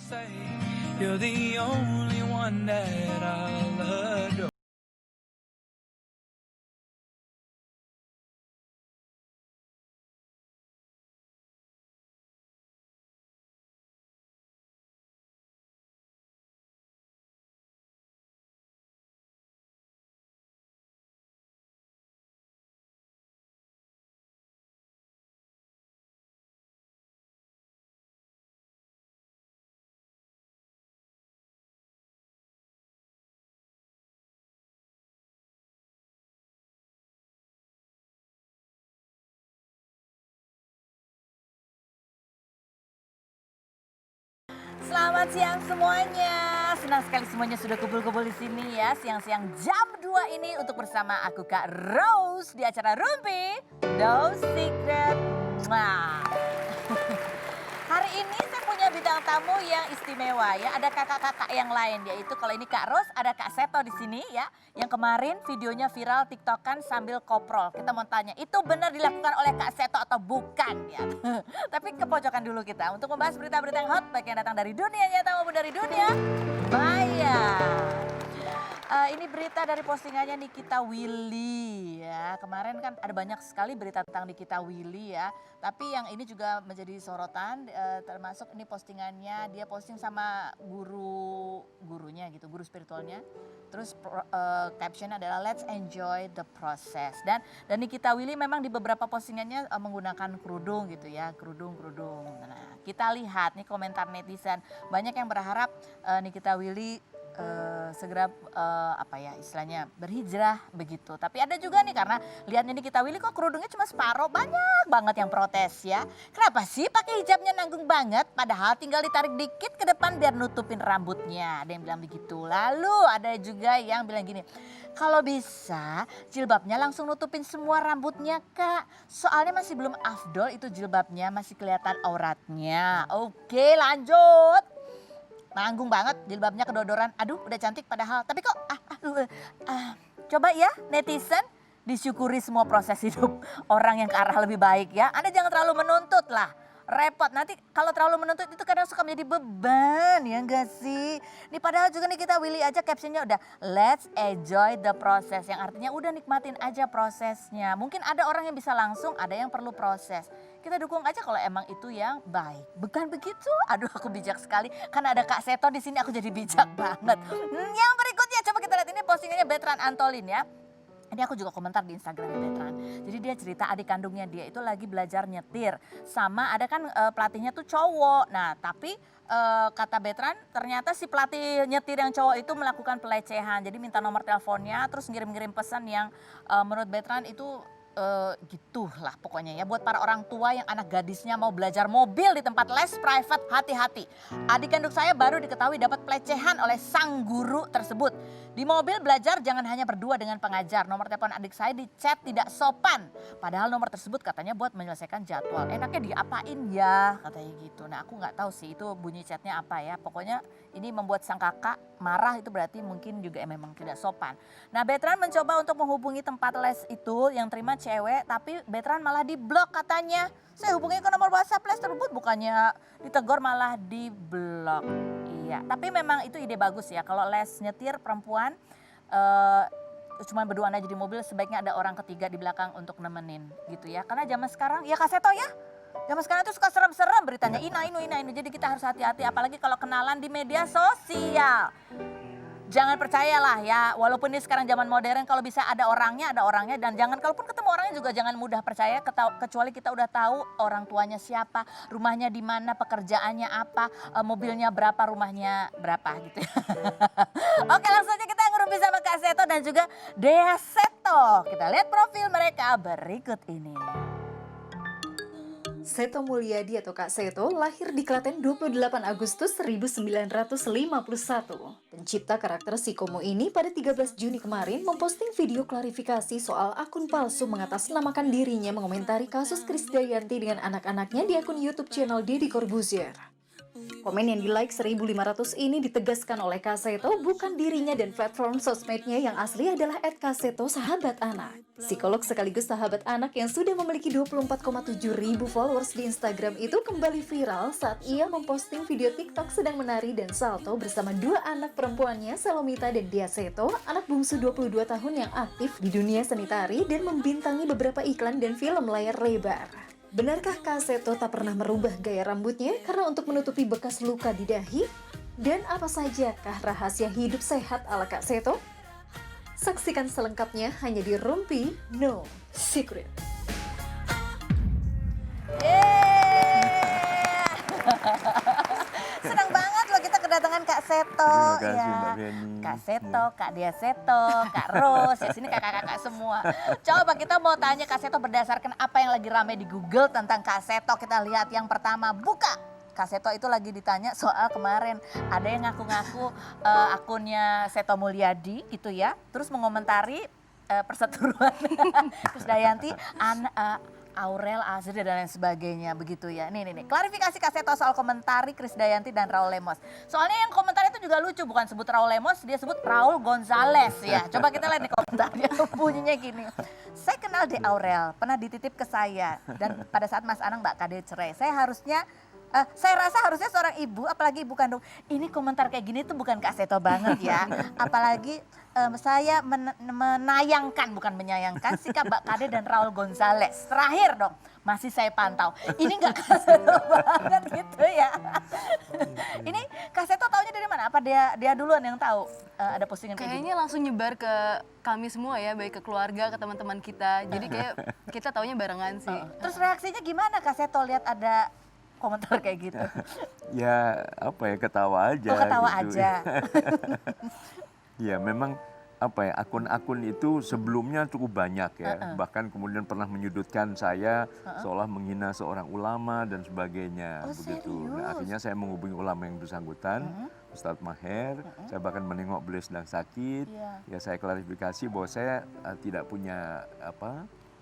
say you're the only one that I'll adore. Selamat siang semuanya. Senang sekali semuanya sudah kumpul-kumpul di sini ya. Siang-siang jam 2 ini untuk bersama aku Kak Rose di acara Rumpi No Secret. Mwah. Hari ini saya punya bintang tamu yang istimewa ya. Ada kakak-kakak yang lain, yaitu kalau ini Kak Rose, ada Kak Seto di sini ya. Yang kemarin videonya viral TikTokan sambil koprol. Kita mau tanya, itu benar dilakukan oleh Kak Seto atau bukan ya? Tapi ke pojokan dulu kita untuk membahas berita-berita yang hot baik yang datang dari dunia nyata maupun dari dunia maya. Ini berita dari postingannya Nikita Willy ya. Kemarin kan ada banyak sekali berita tentang Nikita Willy ya. Tapi yang ini juga menjadi sorotan, termasuk ini postingannya, dia posting sama gurunya gitu, guru spiritualnya. Terus caption adalah let's enjoy the process. Dan Nikita Willy memang di beberapa postingannya menggunakan kerudung gitu ya, kerudung. Nah, kita lihat nih komentar netizen, banyak yang berharap Nikita Willy segera istilahnya berhijrah begitu. Tapi ada juga nih karena lihatnya Nikita Willy kok kerudungnya cuma separuh, banyak banget yang protes ya. Kenapa sih pakai hijabnya nanggung banget padahal tinggal ditarik dikit ke depan biar nutupin rambutnya. Ada yang bilang begitu. Lalu ada juga yang bilang gini, kalau bisa jilbabnya langsung nutupin semua rambutnya Kak. Soalnya masih belum afdol itu jilbabnya, masih kelihatan auratnya. Oke, lanjut. Nanggung banget jilbabnya kedodoran. Aduh udah cantik padahal. Tapi kok coba ya netizen disyukuri semua proses hidup orang yang ke arah lebih baik ya. Anda jangan terlalu menuntut lah. Repot nanti kalau terlalu menuntut itu kadang suka menjadi beban ya enggak sih. Ini padahal juga nih kita Willy aja captionnya udah let's enjoy the process. Yang artinya udah nikmatin aja prosesnya. Mungkin ada orang yang bisa langsung, ada yang perlu proses. Kita dukung aja kalau emang itu yang baik. Bukan begitu? Aduh aku bijak sekali. Karena ada Kak Seto di sini aku jadi bijak banget. Yang berikutnya coba kita lihat ini postingannya Betran Antolin ya. Ini aku juga komentar di Instagram Betran. Jadi dia cerita adik kandungnya dia itu lagi belajar nyetir. Sama ada kan pelatihnya tuh cowok. Nah tapi kata Betran ternyata si pelatih nyetir yang cowok itu melakukan pelecehan. Jadi minta nomor teleponnya terus ngirim-ngirim pesan yang menurut Betran itu gitulah pokoknya ya. Buat para orang tua yang anak gadisnya mau belajar mobil di tempat les private, hati-hati. Adik kandung saya baru diketahui dapat pelecehan oleh sang guru tersebut. Di mobil belajar jangan hanya berdua dengan pengajar. Nomor telepon adik saya di chat tidak sopan. Padahal nomor tersebut katanya buat menyelesaikan jadwal. Enaknya diapain ya katanya gitu. Nah aku nggak tahu sih itu bunyi chatnya apa ya. Pokoknya ini membuat sang kakak marah, itu berarti mungkin juga memang tidak sopan. Nah Betran mencoba untuk menghubungi tempat les itu yang terima cewek. Tapi Betran malah diblok katanya. Saya hubungi ke nomor WhatsApp les tersebut bukannya ditegur malah diblok. Iya, tapi memang itu ide bagus ya. Kalau les nyetir perempuan cuma berduaan aja di mobil, sebaiknya ada orang ketiga di belakang untuk nemenin gitu ya. Karena zaman sekarang, ya Kak Seto ya, zaman sekarang itu suka serem-serem beritanya. Ina. Jadi kita harus hati-hati apalagi kalau kenalan di media sosial. Jangan percayalah ya, walaupun ini sekarang zaman modern, kalau bisa ada orangnya dan jangan kalaupun ketemu orangnya juga jangan mudah percaya kecuali kita udah tahu orang tuanya siapa, rumahnya di mana, pekerjaannya apa, mobilnya berapa, rumahnya berapa gitu ya. Oke, langsung aja kita ngerumpi sama Kak Seto dan juga Dea Seto. Kita lihat profil mereka berikut ini. Seto Mulyadi atau Kak Seto lahir di Klaten 28 Agustus 1951. Pencipta karakter si Komo ini pada 13 Juni kemarin memposting video klarifikasi soal akun palsu mengatasnamakan dirinya mengomentari kasus Krisdayanti dengan anak-anaknya di akun YouTube channel Deddy Corbuzier. Komen yang di-like 1.500 ini ditegaskan oleh Kak Seto bukan dirinya dan platform sosmednya yang asli adalah @kaseto sahabat anak. Psikolog sekaligus sahabat anak yang sudah memiliki 24,7 ribu followers di Instagram itu kembali viral saat ia memposting video TikTok sedang menari dan salto bersama dua anak perempuannya, Salomita dan Dia Seto, anak bungsu 22 tahun yang aktif di dunia seni tari dan membintangi beberapa iklan dan film layar lebar. Benarkah Kak Seto tak pernah merubah gaya rambutnya karena untuk menutupi bekas luka di dahi? Dan apa sajakah rahasia hidup sehat ala Kak Seto? Saksikan selengkapnya hanya di Rumpi No Secret. Senang banget loh kita kedatangan Kak Seto. Terima kasih, ya. Mbak Beni. Kak Seto, Kak Dia Seto, Kak Ros, ya sini kakak-kakak semua. Coba kita mau tanya Kak Seto berdasarkan apa yang lagi rame di Google tentang Kak Seto. Kita lihat yang pertama, buka. Kak Seto itu lagi ditanya soal kemarin ada yang ngaku-ngaku akunnya Seto Mulyadi gitu ya. Terus mengomentari perseteruan Krisdayanti, Aurel, Azri dan lain sebagainya begitu ya. Nih, klarifikasi Kak Seto soal komentari Krisdayanti dan Raul Lemos. Soalnya yang komentar itu juga lucu, bukan sebut Raul Lemos, dia sebut Raul Gonzales ya. Coba kita lihat nih komentarnya, bunyinya gini. Saya kenal De Aurel, pernah dititip ke saya dan pada saat Mas Anang Mbak Kade cerai, saya rasa harusnya seorang ibu, apalagi ibu kandung, ini komentar kayak gini tuh bukan Kak Seto banget ya. Apalagi saya menayangkan, bukan menyayangkan sikap Mbak Kade dan Raul Gonzales. Terakhir dong, masih saya pantau. Ini nggak Kak Seto banget gitu ya. Ini Kak Seto taunya dari mana? Apa dia duluan yang tahu ada postingan kayak gini? Kayaknya langsung nyebar ke kami semua ya, baik ke keluarga, ke teman-teman kita. Jadi kayak kita taunya barengan sih. Terus reaksinya gimana Kak Seto lihat ada komentar kayak gitu? Ya apa ya, ketawa aja. Oh, ketawa gitu. aja. Ya memang apa ya, akun-akun itu sebelumnya cukup banyak ya. Bahkan kemudian pernah menyudutkan saya seolah menghina seorang ulama dan sebagainya. Oh, begitu. serius? Nah, akhirnya saya menghubungi ulama yang bersangkutan, Ustadz Maher. Saya bahkan menengok beliau sedang sakit. Iya. Ya saya klarifikasi bahwa saya tidak punya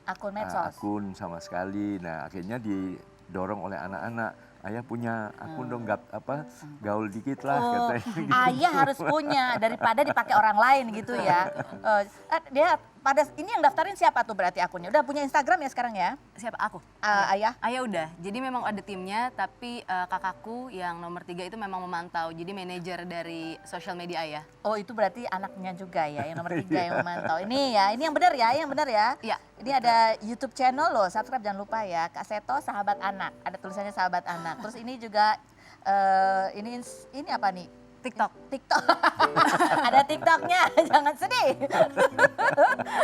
Akun medsos. akun sama sekali. Nah akhirnya didorong oleh anak-anak, ayah punya akun dong, gaul dikit lah katanya. Gitu. Ayah harus punya daripada dipakai orang lain gitu ya. Dia pada ini yang daftarin siapa tuh berarti akunnya? Udah punya Instagram ya sekarang ya? Siapa? Aku. Ayah? Ayah udah, jadi memang ada timnya, tapi kakakku yang nomor 3 itu memang memantau, jadi manajer dari sosial media ayah. Oh itu berarti anaknya juga ya, yang nomor 3 yang memantau. Ini ya, ini yang benar ya, yang benar ya. Iya. Ini ada YouTube channel loh, subscribe jangan lupa ya. Kak Seto Sahabat Anak, ada tulisannya Sahabat Anak. Terus ini juga, ini apa nih? TikTok. Ada TikToknya, jangan sedih.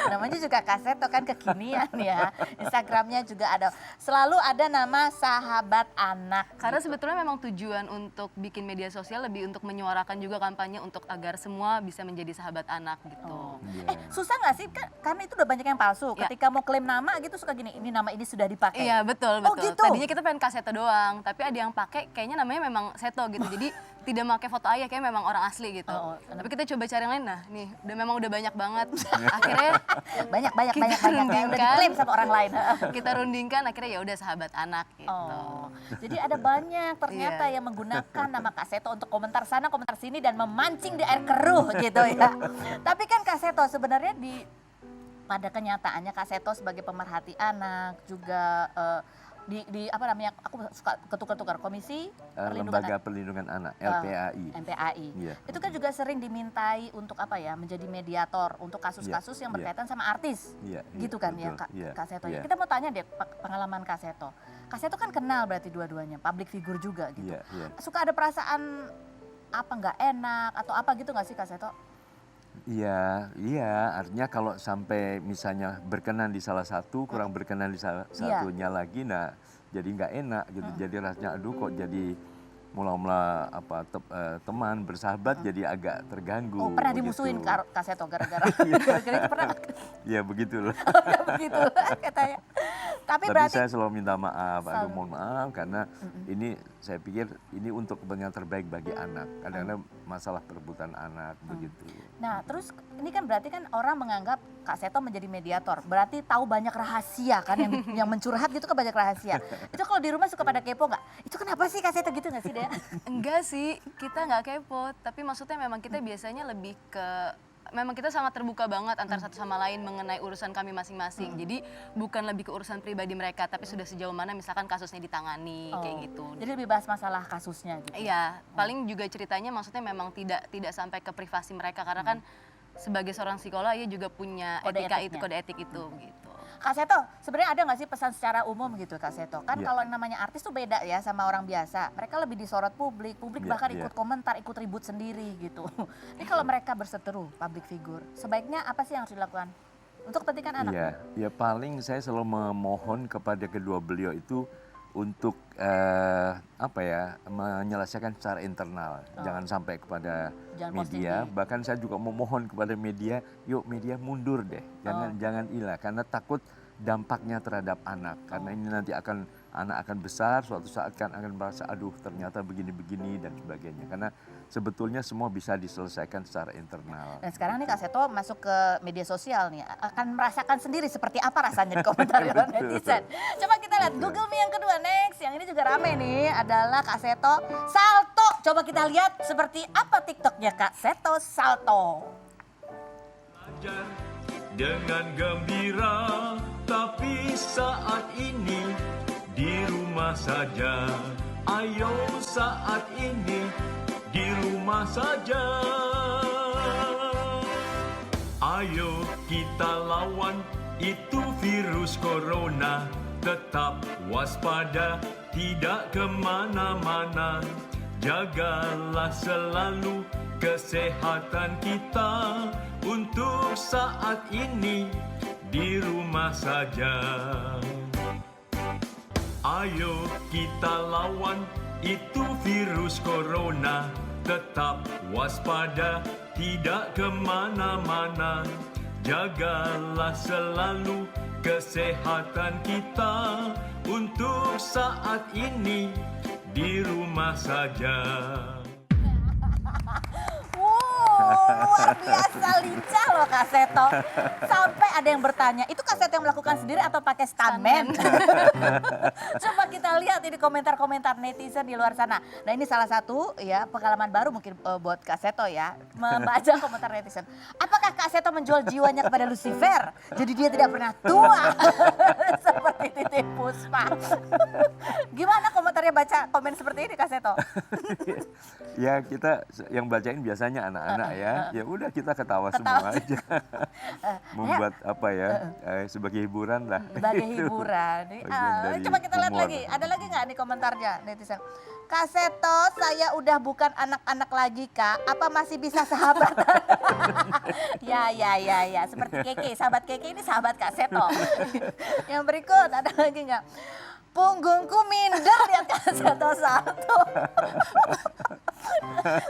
Namanya juga Kak Seto kan kekinian ya. Instagramnya juga ada. Selalu ada nama Sahabat Anak. Karena sebetulnya memang tujuan untuk bikin media sosial lebih untuk menyuarakan juga kampanye untuk agar semua bisa menjadi sahabat anak gitu. Susah nggak sih? Karena itu udah banyak yang palsu. Ya. Ketika mau klaim nama gitu suka gini, ini nama ini sudah dipakai. Iya betul. Oh, gitu? Tadinya kita pengen Kak Seto doang, tapi ada yang pakai kayaknya namanya memang Seto gitu. Jadi tidak pakai foto ayah, kayak memang orang asli gitu. Tapi kita coba cari yang lain, nah nih udah banyak banget. Akhirnya banyak ya, udah rundingkan. diklaim sama orang lain. Kita rundingkan akhirnya ya udah sahabat anak gitu. Oh, jadi ada banyak ternyata yang menggunakan nama Kak Seto untuk komentar sana, komentar sini dan memancing di air keruh gitu ya. Tapi kan Kak Seto sebenarnya pada kenyataannya Kak Seto sebagai pemerhati anak juga di apa namanya, aku suka ketukar-tukar Komisi Lembaga Perlindungan Anak, LPAI. MPAI. Iya. Itu kan juga sering dimintai untuk apa ya, menjadi mediator untuk kasus-kasus yang berkaitan sama artis. Iya, Gitu kan betul. ya Kak Seto. Iya. Kita mau tanya deh pengalaman Kak Seto. Kak Seto kan kenal berarti dua-duanya, public figure juga gitu. Iya. Suka ada perasaan apa nggak enak atau apa gitu nggak sih Kak Seto? Iya, artinya kalau sampai misalnya berkenan di salah satu, kurang berkenan di salah satunya lagi, nah jadi nggak enak gitu. Jadi rasanya aduh kok jadi mula-mula teman bersahabat jadi agak terganggu. Oh pernah begitu. dimusuhin Kak Seto gara-gara itu pernah? Ya begitulah. Begitu katanya. Tapi Tapi berarti saya selalu minta maaf, aduh Selalu. mohon maaf karena ini saya pikir ini untuk kepentingan terbaik bagi anak. Kadang-kadang masalah perebutan anak begitu. Nah, terus ini kan berarti kan orang menganggap Kak Seto menjadi mediator. Berarti tahu banyak rahasia kan yang mencurhat gitu kan banyak rahasia. Itu kalau di rumah suka pada kepo nggak? Itu kenapa sih Kak Seto gitu nggak sih, Dea? Enggak sih, kita nggak kepo. Tapi maksudnya memang kita biasanya lebih ke memang kita sangat terbuka banget antar satu sama lain mengenai urusan kami masing-masing. Jadi bukan lebih ke urusan pribadi mereka, tapi sudah sejauh mana misalkan kasusnya ditangani kayak gitu. Jadi lebih bahas masalah kasusnya gitu. Iya, paling juga ceritanya maksudnya memang tidak sampai ke privasi mereka karena kan sebagai seorang psikolog ia juga punya Kode etika itu, etiknya. kode etik itu gitu. Kak Seto, sebenarnya ada nggak sih pesan secara umum gitu Kak Seto? Kan Iya. kalau namanya artis tuh beda ya sama orang biasa. Mereka lebih disorot publik Iya, bahkan iya. ikut komentar, ikut ribut sendiri gitu. Ini kalau mereka berseteru public figure, sebaiknya apa sih yang harus dilakukan? Untuk kepentingan anak. Iya, ya paling saya selalu memohon kepada kedua beliau itu untuk menyelesaikan secara internal, jangan sampai kepada Jangan posting media. di- Bahkan saya juga memohon kepada media, yuk media mundur deh, jangan ilah, karena takut dampaknya terhadap anak. Karena ini nanti anak akan besar, suatu saat kan akan merasa, aduh ternyata begini-begini dan sebagainya. Karena sebetulnya semua bisa diselesaikan secara internal. Dan sekarang nih Kak Seto masuk ke media sosial nih, akan merasakan sendiri seperti apa rasanya di komentar Betul. netizen. Coba kita lihat Google Me yang kedua next, yang ini juga rame nih adalah Kak Seto salto. Coba kita lihat seperti apa TikToknya Kak Seto salto. Belajar dengan gembira, tapi saat ini di rumah saja. Ayo saat ini di rumah saja. Ayo kita lawan itu virus corona. Tetap waspada, tidak kemana-mana. Jagalah selalu kesehatan kita. Untuk saat ini di rumah saja. Ayo kita lawan itu virus corona. Tetap waspada, tidak kemana-mana. Jagalah selalu kesehatan kita. Untuk saat ini di rumah saja. Luar biasa lincah loh Kak Seto. Sampai ada yang bertanya, itu Kak Seto yang melakukan sendiri atau pakai stuntman? Coba kita lihat ini komentar-komentar netizen di luar sana. Nah ini salah satu ya pengalaman baru mungkin buat Kak Seto ya. Membaca komentar netizen. Apakah Kak Seto menjual jiwanya kepada Lucifer? Jadi dia tidak pernah tua. Seperti Titik Puspa. Gimana komentarnya baca komen seperti ini Kak Seto? Ya kita yang bacain biasanya anak-anak ya. Ya udah kita ketawa semua aja. Membuat apa ya, sebagai hiburan lah. Sebagai Itu hiburan. bagian dari Coba kita lihat humor. lagi. Ada lagi nggak nih komentarnya netizen? Kak Seto, saya udah bukan anak-anak lagi Kak. Apa masih bisa sahabatan? ya. Seperti Keke, sahabat Keke ini sahabat Kak Seto. Yang berikut ada lagi nggak? Punggungku minder lihat Kak Seto satu.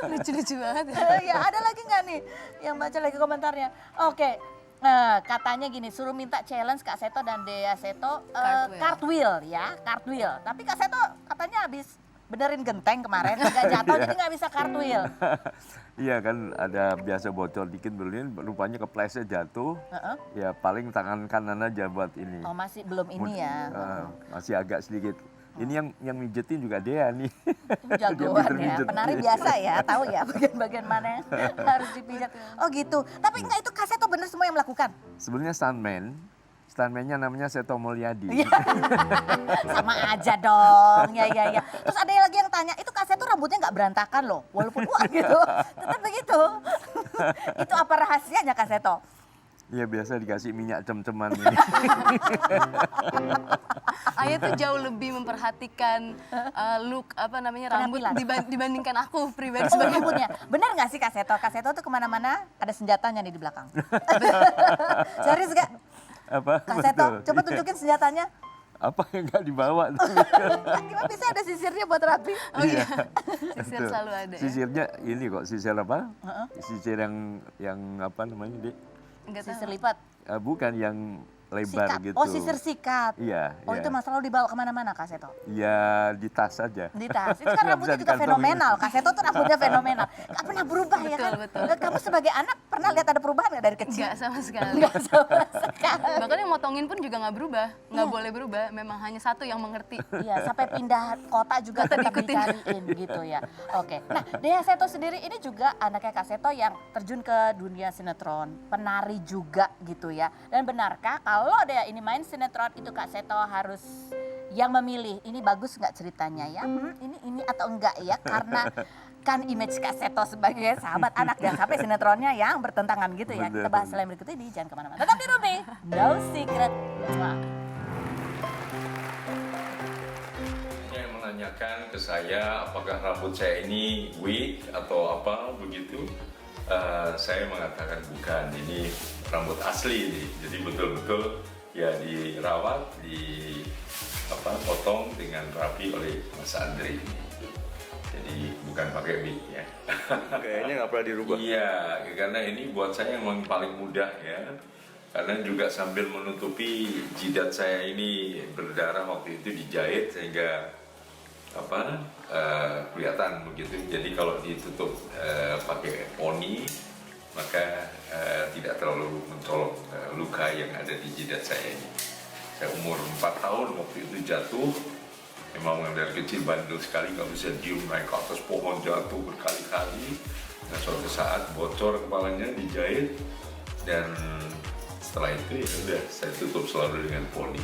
Lucu-lucu banget ya. Ya ada lagi nggak nih yang baca lagi komentarnya? Oke. Katanya gini, suruh minta challenge Kak Seto dan Dea Seto cartwheel ya, cartwheel. Tapi Kak Seto katanya habis benerin genteng kemarin, nggak jatuh jadi nggak bisa cartwheel. Iya kan ada biasa bocor dikit berlin, rupanya kepleset jatuh. Ya paling tangan kanan aja buat ini. Oh masih belum ini ya. Masih agak sedikit. Ini yang mijetin juga dia nih. Jagoan ya, Mijet-mijet. penari biasa ya, tahu ya bagian-bagian mana yang harus dipijat. Oh gitu, tapi enggak itu Kak Seto bener semua yang melakukan? Sebenarnya stuntman-nya namanya Seto Mulyadi. Iya. Sama aja dong, ya. Terus ada lagi yang tanya, itu Kak Seto rambutnya nggak berantakan loh, walaupun wah gitu, tetap begitu. Itu apa rahasianya Kak Seto? Iya biasa dikasih minyak cem-ceman ini. Ayah tuh jauh lebih memperhatikan look rambut Penampilan. dibandingkan aku pribadi Oh, sebagai rambutnya. Benar nggak sih Kak Seto? Kak Seto tuh kemana-mana ada senjatanya nih di belakang. Serius gak? Apa? Kak Seto, Betul. coba tunjukin senjatanya. Apa yang nggak dibawa? Gimana bisa ada sisirnya buat rapi? Oh iya. Betul. Sisir selalu ada ya. Sisirnya ini kok, sisir apa? Sisir yang apa namanya, Dek? Enggak tahu. Sisir lipat. Bukan yang lebar Sikat. gitu. Oh, sisir sikat. Iya. Oh, iya. itu Mas selalu dibawa kemana-mana Kak Seto? Ya di tas saja. Di tas. Itu kan Nggak rambutnya bisa juga dikantongin. fenomenal. Kak Seto tuh rambutnya fenomenal. Gak pernah berubah ya kan? Betul. Kamu sebagai anak pernah lihat ada perubahan nggak dari kecil? Nggak sama sekali. Nggak sama sekali. Bahkan yang motongin pun juga nggak berubah, nggak Iya. boleh berubah. Memang hanya satu yang mengerti. Iya, sampai pindah kota juga tetap diikutin. dicariin gitu ya. Oke, nah Dea Seto sendiri ini juga anaknya Kak Seto yang terjun ke dunia sinetron, penari juga gitu ya. Dan benarkah kalau Dea ini main sinetron itu Kak Seto harus yang memilih ini bagus nggak ceritanya ya, ini atau enggak ya, karena kan image Kak Seto sebagai sahabat anak dan sampai sinetronnya yang bertentangan gitu ya. Kita bahas selain berikut ini, jangan kemana-mana. Tetap di Rumpi, No Secret. Wah. Yang menanyakan ke saya apakah rambut saya ini wig atau apa begitu, saya mengatakan bukan, ini rambut asli nih. Jadi betul-betul ya dirawat, potong dengan rapi oleh Mas Andri ini. Jadi bukan pakai wig ya. Kayaknya nggak pernah dirubah. Iya, karena ini buat saya yang paling mudah ya. Karena juga sambil menutupi jidat saya ini berdarah waktu itu dijahit sehingga kelihatan begitu. Jadi kalau ditutup pakai poni maka tidak terlalu mencolok luka yang ada di jidat saya ini. Saya umur 4 tahun waktu itu jatuh. Memang dari kecil bandel sekali, nggak bisa diem, naik ke atas pohon jatuh berkali-kali. Nah, suatu saat bocor kepalanya, dijahit, dan setelah itu ya udah saya tutup selalu dengan poni.